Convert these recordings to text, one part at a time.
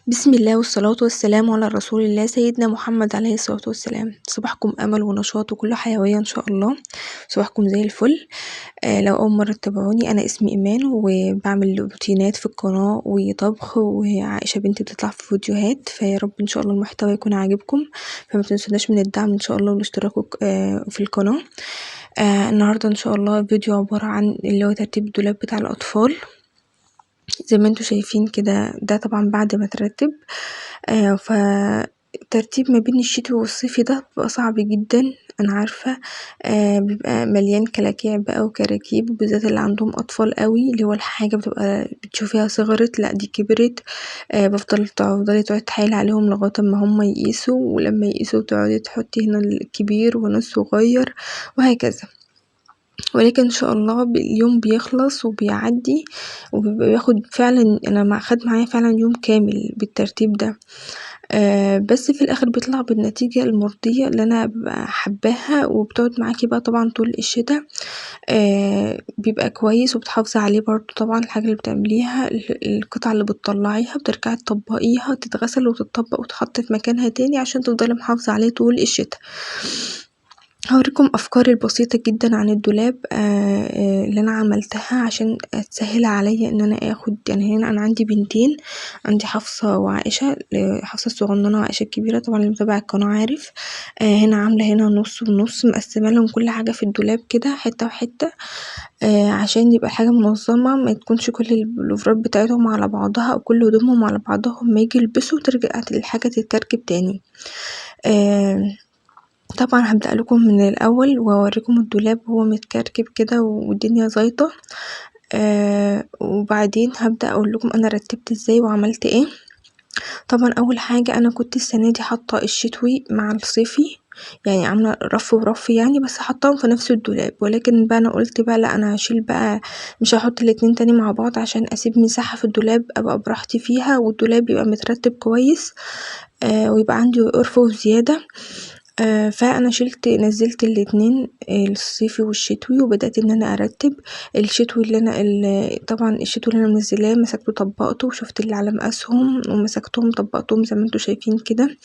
بسم الله والصلاة والسلام على رسول الله سيدنا محمد عليه الصلاة والسلام. صباحكم أمل ونشاط وكل حيوية إن شاء الله. صباحكم زي الفل. لو أول مرة تتابعوني أنا اسمي إيمان وبعمل روتينات في القناة وطبخ، وعائشة بنتي بتطلع في فيديوهات، فيا رب إن شاء الله المحتوى يكون عاجبكم، فما تنسوناش من الدعم إن شاء الله والاشتراك في القناة. النهاردة إن شاء الله فيديو عبارة عن اللي هو ترتيب الدولاب بتاع الأطفال زي ما انتوا شايفين كده. ده طبعا بعد ما ترتب. فترتيب ما بين الشتوي والصيفي ده بيبقى صعب جدا، انا عارفة. بيبقى مليان كلاكيع بقى وكراكيب، بالذات اللي عندهم اطفال قوي، اللي هو الحاجة بتبقى بتشوفيها صغرت لا دي كبرت. تفضلي تحايلي عليهم لغاية ما هما يقيسوا، ولما يقيسوا تقعدي تحطي هنا الكبير وهنا الصغير وهكذا. ولكن ان شاء الله اليوم بيخلص وبيعدي، وبيبقى بياخد فعلا، انا خد معايا فعلا يوم كامل بالترتيب ده. بس في الاخر بيطلع بالنتيجة المرضية اللي انا ببقى حباها، وبتقعد معاكي بقى طبعا طول الشتاء. بيبقى كويس وبتحافظي عليه برضو. طبعا الحاجة اللي بتعمليها، القطعة اللي بتطلعيها بترجعي تطبقيها، تتغسل وتتطبق وتحط في مكانها تاني عشان تفضلي محافظة عليه طول الشتاء. هوريكم افكاري البسيطة جدا عن الدولاب اللي انا عملتها عشان تسهل عليا ان انا اخد. يعني هنا انا عندي بنتين، عندي حفصة وعائشة. حفصة الصغننة وعائشة الكبيرة، طبعا اللي متابع القناة عارف. هنا عاملة هنا نص ونص، مقسمة لهم كل حاجة في الدولاب كده حتة وحتة، عشان يبقى حاجة منظمة، ما تكونش كل البلوفرات بتاعتهم على بعضها او كل هدومهم على بعضها، ما يجي يلبسوا ترجع الحاجة تتركب تاني. طبعا هبدأ لكم من الاول واوريكم الدولاب وهو متكركب كده والدنيا زيطة. وبعدين هبدأ اقول لكم انا رتبت ازاي وعملت ايه. طبعا اول حاجة انا كنت السنة دي حاطة الشتوي مع الصيفي، يعني عاملة رف ورف يعني، بس حطاهم في نفس الدولاب. ولكن بقى انا قلت بقى لا، انا هشيل بقى، مش هحط الاتنين تاني مع بعض عشان اسيب مساحة في الدولاب ابقى براحتي فيها، والدولاب يبقى مترتب كويس. ويبقى عندي رفوف زيادة. فانا نزلت الاتنين، الصيفي والشتوي، وبدأت ان انا ارتب. الشتوي طبعا الشتوي اللي انا منزلاه مسكته طبقته، وشفت اللي على مقاسهم ومسكتهم طبقتهم زي ما انتوا شايفين كده.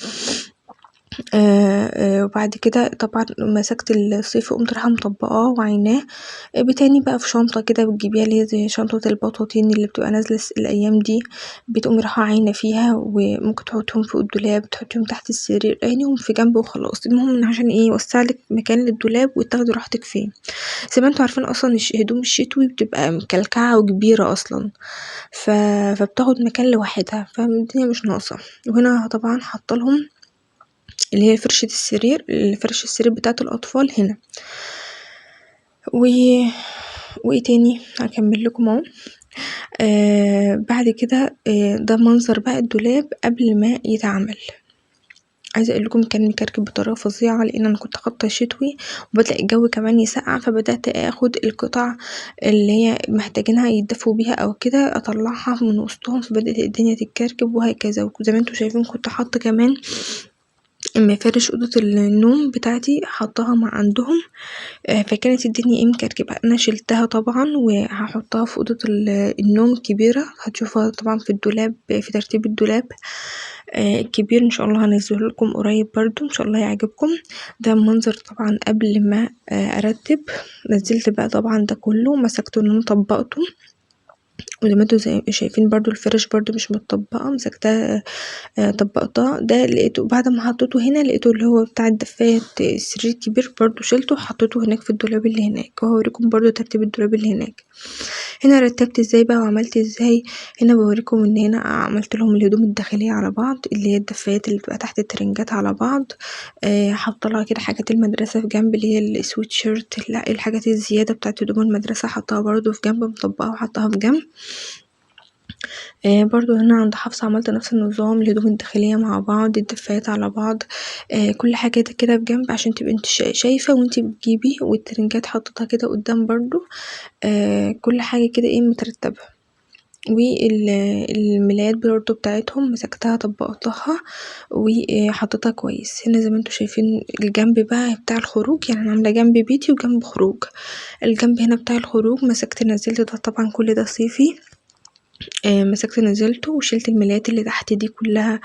وبعد كده طبعا مسكت الصيفي قمت رايحة مطبقاه وعيناه بتاني بقى في شنطة كده بتجيبيها، اللي هي زي شنطة البطاطين اللي بتبقى نازلة الأيام دي، بتقومي رايحة عاينة فيها، وممكن تحطيهم فوق الدولاب، تحطيهم تحت السرير، عينيهم في جنب وخلاص. المهم إن عشان ايه يوسعلك مكان للدولاب وتاخدي راحتك فيه. زي ما انتوا عارفين أصلا هدوم الشتوي بتبقى مكلكعة وكبيرة أصلا، فبتاخد مكان لوحدها، فالدنيا مش ناقصة. وهنا طبعا حاطلهم اللي هي فرشة السرير بتاعة الأطفال هنا. وايه تاني هكمل لكم اهو. بعد كده ده منظر بقى الدولاب قبل ما يتعمل. عايزه اقول لكم كان مكركب بطريقه فظيعه، لان انا كنت حاطه شتوي وبدأ الجو كمان يسقع، فبدأت اخد القطع اللي هي محتاجينها يدفوا بيها او كده اطلعها من وسطهم، فبدأت الدنيا تتكركب وهكذا. وزي ما انتوا شايفين كنت حاطه كمان مفارش اوضه النوم بتاعتي حطاها مع عندهم. فكانت الدنيا مكركبة. انا شلتها طبعا وهحطها في اوضه النوم الكبيره، هتشوفوها طبعا في الدولاب في ترتيب الدولاب الكبير. ان شاء الله هنزله لكم قريب برضو، ان شاء الله يعجبكم. ده منظر طبعا قبل ما ارتب. نزلت بقى طبعا ده كله مسكته ان انا طبقته، وزي ما انتوا شايفين برضو الفرش برضو مش متطبقة، مسكتها طبقتها. ده لقيته بعد ما حطيته هنا، لقيته اللي هو بتاع الدفايات السرير الكبير برضو شلته وحطيته هناك في الدولاب اللي هناك، وهوريكم برضو ترتيب الدولاب اللي هناك. هنا رتبت ازاي بقى وعملت ازاي. هنا بوريكم ان هنا عملت لهم الهدوم الداخلية على بعض، اللي هي الدفايات اللي بتبقى تحت الترنجات على بعض. حاطه لها كده حاجات المدرسة في جنب، اللي هي السويت شيرت، لا الحاجات الزيادة بتاعت هدوم المدرسة حطها برضو في جنب، مطبقة وحطها في جنب. برضو هنا عند حفصة عملت نفس النظام، الهدوم الداخلية مع بعض، الدفايات على بعض، كل حاجة كده بجنب عشان تبقي انت شايفة وانت بتجيبي. والترنجات حطيتها كده قدام برضو. كل حاجة كده مترتبة. والملايات برضو بتاعتهم مسكتها طبقتها وحطيتها كويس. هنا زي ما انتوا شايفين الجنب بقى بتاع الخروج، يعني انا عامله جنب بيتي وجنب خروج. الجنب هنا بتاع الخروج مسكت نزلت ده، طبعا كل ده صيفي. مسكت نزلته وشِلت الملايات اللي تحت دي كلها،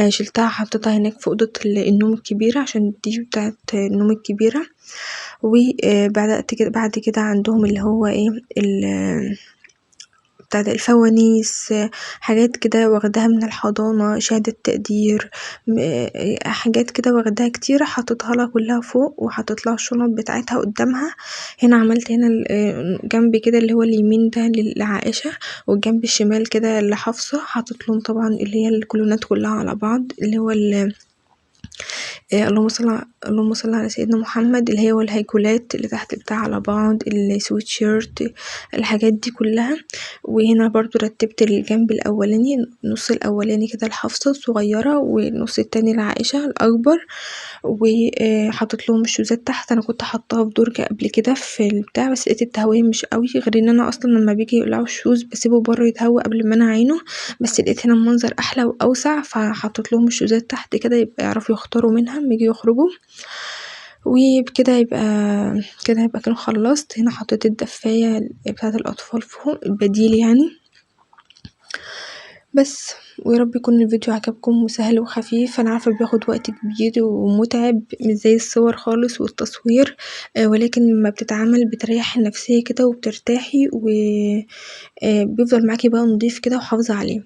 شِلتها حطيتها هناك في أوضة النوم الكبيرة عشان دي بتاعة النوم الكبيرة، بعد كده عندهم اللي هو ايه بتاع ده الفوانيس، حاجات كده واخداها من الحضانة، شهادة تقدير، حاجات كده واخداها كتير حطيتهالها كلها فوق وحطيتلها الشنط بتاعتها قدامها. هنا عملت هنا جنب كده اللي هو اليمين ده لعائشة، والجنب الشمال كده لحفصة حطيتلهم طبعا اللي هي الكولونات كلها على بعض اللي هو اللهم صل على سيدنا محمد، اللي هي والهيكولات اللي تحت بتاع على بعض، السويت شيرت، الحاجات دي كلها. وهنا برضو رتبت الجنب الأولاني، النص الأولاني كده لحفصة الصغيرة والنص التاني لعائشة الأكبر، وحطيت لهم الشوزات تحت. أنا كنت حطاها في درج قبل كده في البتاع بس لقيت التهوية مش قوي، غير ان انا اصلا لما بيجي يقلعوا الشوز بسيبه بره يتهوى قبل ما انا اعينه، بس لقيت هنا المنظر احلى واوسع فحطيت لهم الشوزات تحت كده يبقى يعرفوا يختاروا منها لما يجوا يخرجوا. وبكده يبقى كده خلصت. هنا حطيت الدفاية بتاعة الأطفال فوق البديل يعني بس. ويا رب يكون الفيديو عجبكم وسهل وخفيف. انا عارفه بياخد وقت كبير ومتعب مش زي الصور خالص والتصوير، ولكن لما بتتعمل بتريح النفسيه كده وبترتاحي وبيفضل معاكي بقى نضيف كده وحافظه عليه.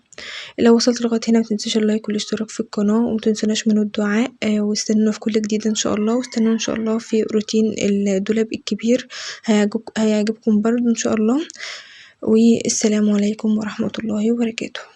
لو وصلت لغايه هنا متنسيش اللايك والاشتراك في القناه ومتنسوناش من الدعاء، واستنونا في كل جديد ان شاء الله، واستنونا ان شاء الله في روتين الدولاب الكبير هيعجبكم برضو ان شاء الله. والسلام عليكم ورحمه الله وبركاته.